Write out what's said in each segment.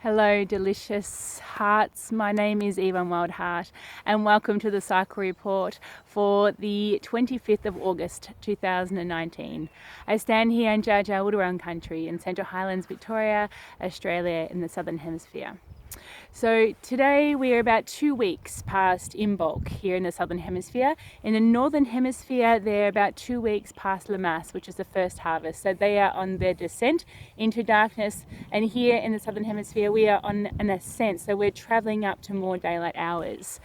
Hello, delicious hearts. My name is Evonne Wildheart, and welcome to the Cycle Report for the 25th of August 2019. I stand here in Dja Dja Wurrung country in Central Highlands, Victoria, Australia, in the Southern Hemisphere. So today we are about 2 weeks past Imbolc here in the Southern Hemisphere. In the Northern Hemisphere, they're about 2 weeks past Lammas, which is the first harvest. So they are on their descent into darkness. And here in the Southern Hemisphere, we are on an ascent. So we're traveling up to more daylight hours.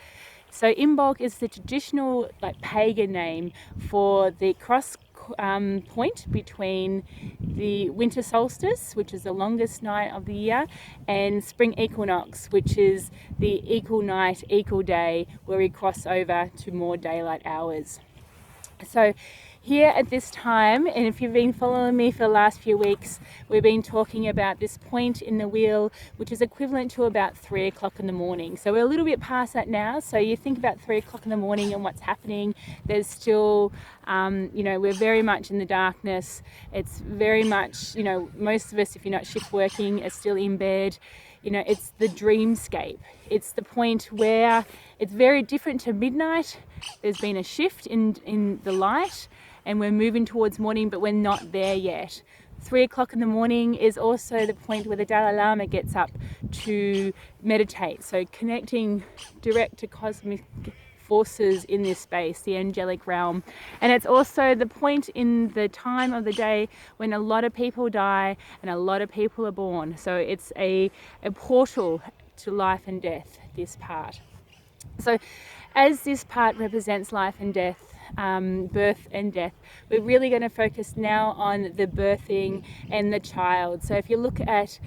So Imbolc is the traditional pagan name for the cross point between the winter solstice, which is the longest night of the year, and spring equinox, which is the equal night, equal day, where we cross over to more daylight hours. So here at this time, and if you've been following me for the last few weeks, we've been talking about this point in the wheel, which is equivalent to about 3 o'clock in the morning. So we're a little bit past that now. So you think about 3 o'clock in the morning and what's happening. There's still, we're very much in the darkness. It's very much, most of us, if you're not shift working, are still in bed. It's the dreamscape. It's the point where it's very different to midnight. There's been a shift in the light, and we're moving towards morning, but we're not there yet. 3 o'clock in the morning is also the point where the Dalai Lama gets up to meditate. So connecting direct to cosmic forces in this space, the angelic realm. And it's also the point in the time of the day when a lot of people die and a lot of people are born. So it's a portal to life and death, this part. So as this part represents life and death, birth and death, we're really going to focus now on the birthing and the child. So if you look at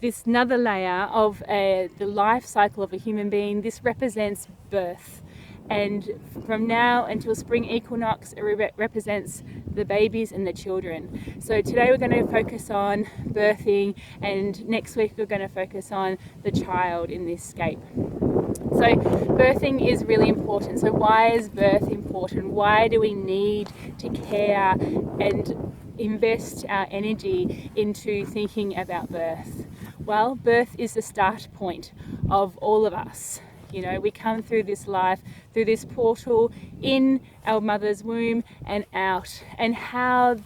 this another layer of the life cycle of a human being, this represents birth. And from now until spring equinox, it represents the babies and the children. So today we're going to focus on birthing, and next week we're going to focus on the child in this scape. So birthing is really important. So why is birth important? Why do we need to care and invest our energy into thinking about birth? Well, birth is the start point of all of us. We come through this life, through this portal, in our mother's womb and out. And how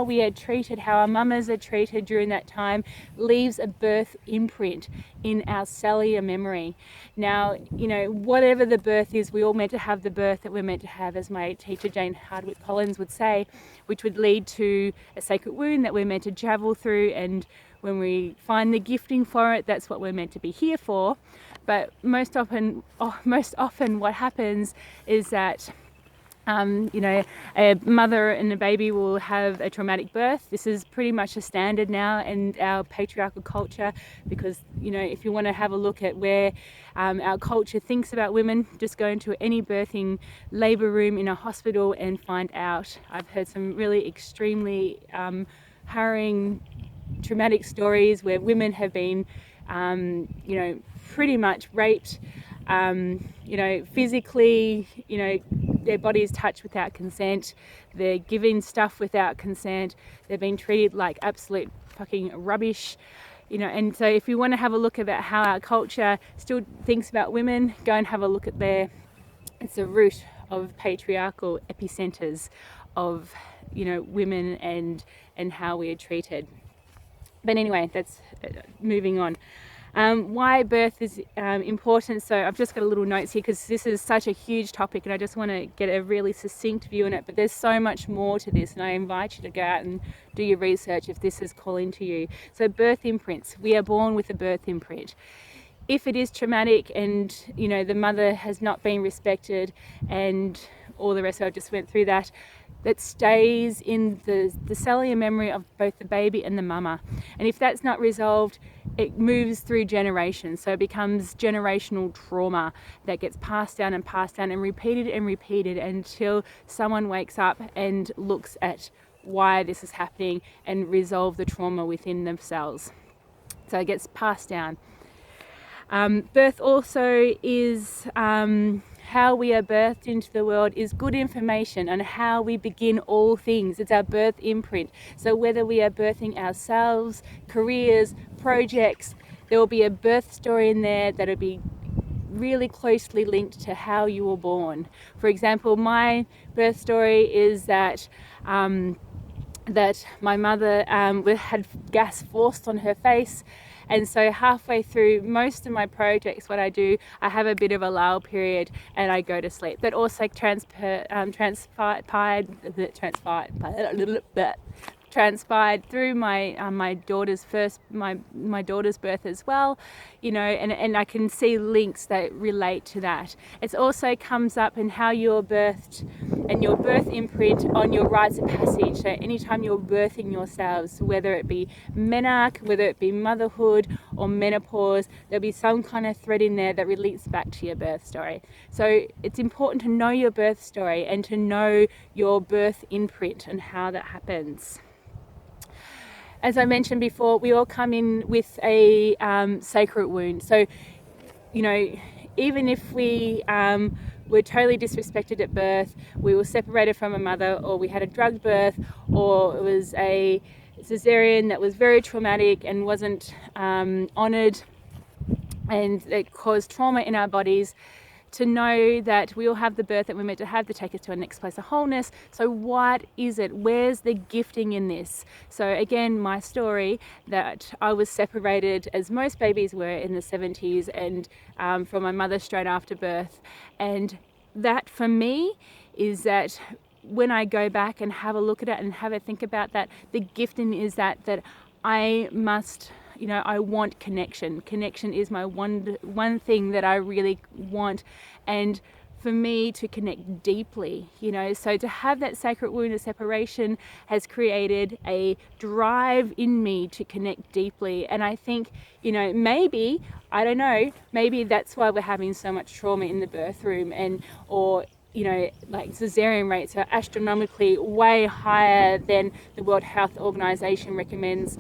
we are treated, how our mamas are treated during that time leaves a birth imprint in our cellular memory. Now, whatever the birth is, we all meant to have the birth that we're meant to have, as my teacher Jane Hardwicke Collings would say, which would lead to a sacred wound that we're meant to travel through, and when we find the gifting for it, that's what we're meant to be here for. But most often what happens is that a mother and a baby will have a traumatic birth. This is pretty much a standard now in our patriarchal culture, because if you want to have a look at where our culture thinks about women, just go into any birthing labour room in a hospital and find out. I've heard some really extremely harrowing, traumatic stories where women have been pretty much raped, physically, their body is touched without consent, they're given stuff without consent, they've been treated like absolute fucking rubbish, and so if you want to have a look about how our culture still thinks about women, go and have a look at it's the root of patriarchal epicenters of, women and how we are treated. But anyway, that's moving on. Why birth is important. So I've just got a little notes here because this is such a huge topic and I just want to get a really succinct view on it, but there's so much more to this, and I invite you to go out and do your research if this is calling to you. So birth imprints. We are born with a birth imprint. If it is traumatic and the mother has not been respected and all the rest, I just went through that stays in the cellular memory of both the baby and the mama. And if that's not resolved, it moves through generations. So it becomes generational trauma that gets passed down and repeated until someone wakes up and looks at why this is happening and resolve the trauma within themselves. So it gets passed down. Birth also is how we are birthed into the world is good information on how we begin all things. It's our birth imprint. So whether we are birthing ourselves, careers, projects, there will be a birth story in there that'll be really closely linked to how you were born. For example, my birth story is that my mother had gas forced on her face, and so halfway through most of my projects, what I do, I have a bit of a lull period and I go to sleep. That also transpired through my daughter's birth as well, and I can see links that relate to that. It also comes up in how you're birthed and your birth imprint on your rites of passage. So anytime you're birthing yourselves, whether it be menarche, whether it be motherhood or menopause, there'll be some kind of thread in there that relates back to your birth story. So it's important to know your birth story and to know your birth imprint and how that happens. As I mentioned before, we all come in with a sacred wound. So, even if we were totally disrespected at birth, we were separated from a mother, or we had a drugged birth, or it was a cesarean that was very traumatic and wasn't honoured, and it caused trauma in our bodies, to know that we all have the birth that we're meant to have to take us to a next place of wholeness. So what is it? Where's the gifting in this? So again, my story, that I was separated, as most babies were in the 70s, and from my mother straight after birth. And that for me is that when I go back and have a look at it and have a think about that, the gifting is that I must, I want connection. Connection is my one thing that I really want. And for me to connect deeply, so to have that sacred wound of separation has created a drive in me to connect deeply. And I think, maybe that's why we're having so much trauma in the birth room, or cesarean rates are astronomically way higher than the World Health Organization recommends.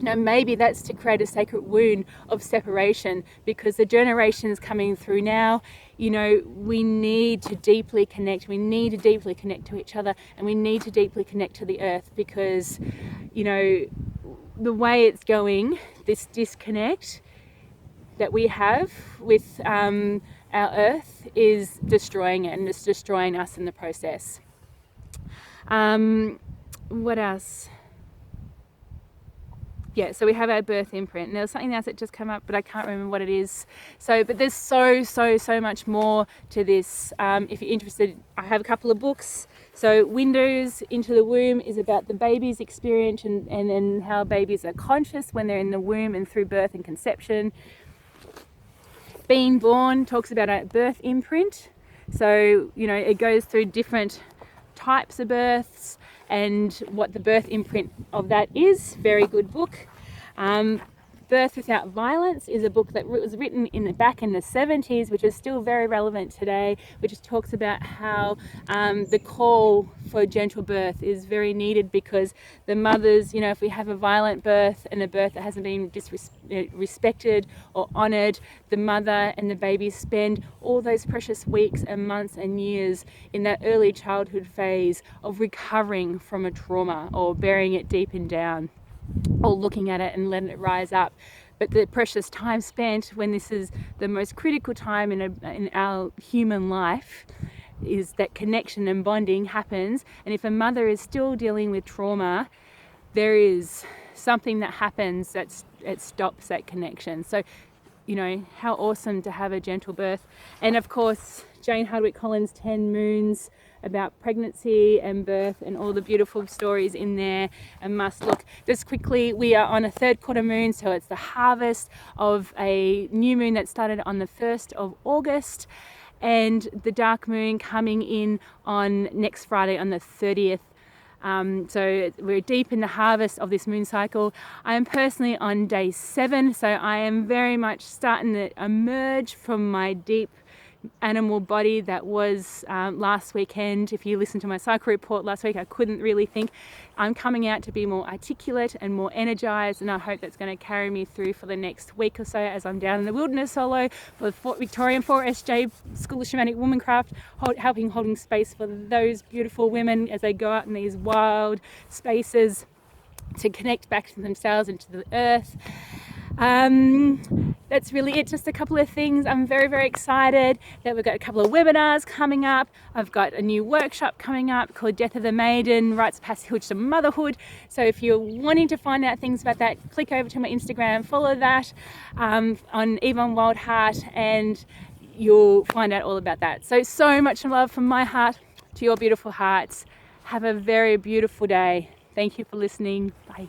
Maybe that's to create a sacred wound of separation, because the generations coming through now, we need to deeply connect. We need to deeply connect to each other, and we need to deeply connect to the earth, because, the way it's going, this disconnect that we have with our earth is destroying it, and it's destroying us in the process. What else? Yeah, so we have our birth imprint. And there was something else that just came up, but I can't remember what it is. But there's so much more to this. If you're interested, I have a couple of books. So Windows into the Womb is about the baby's experience and how babies are conscious when they're in the womb and through birth and conception. Being Born talks about a birth imprint. So, it goes through different types of births and what the birth imprint of that is. Very good book. Birth Without Violence is a book that was written back in the 70s, which is still very relevant today, which talks about how the call for gentle birth is very needed, because the mothers, if we have a violent birth and a birth that hasn't been respected or honoured, the mother and the baby spend all those precious weeks and months and years in that early childhood phase of recovering from a trauma, or burying it deep and down, or looking at it and letting it rise up. But the precious time spent when this is the most critical time in our human life is that connection and bonding happens. And if a mother is still dealing with trauma, there is something that happens that stops that connection. So, how awesome to have a gentle birth. And of course, Jane Hardwicke Collings' 10 Moons, about pregnancy and birth, and all the beautiful stories in there, a must look. Just quickly, we are on a third quarter moon, so it's the harvest of a new moon that started on the 1st of August, and the dark moon coming in on next Friday on the 30th. So we're deep in the harvest of this moon cycle. I am personally on day 7, so I am very much starting to emerge from my deep animal body that was last weekend. If you listen to my cycle report last week, I couldn't really think. I'm coming out to be more articulate and more energized, and I hope that's going to carry me through for the next week or so as I'm down in the wilderness solo for the Fort Victorian 4SJ School of Shamanic Womancraft, holding space for those beautiful women as they go out in these wild spaces to connect back to themselves and to the earth. That's really it. Just a couple of things. I'm very, very excited that we've got a couple of webinars coming up. I've got a new workshop coming up called Death of the Maiden, Rites of Passage to Motherhood. So if you're wanting to find out things about that, click over to my Instagram, follow that on Evonne Wildheart, and you'll find out all about that. So much love from my heart to your beautiful hearts. Have a very beautiful day. Thank you for listening. Bye.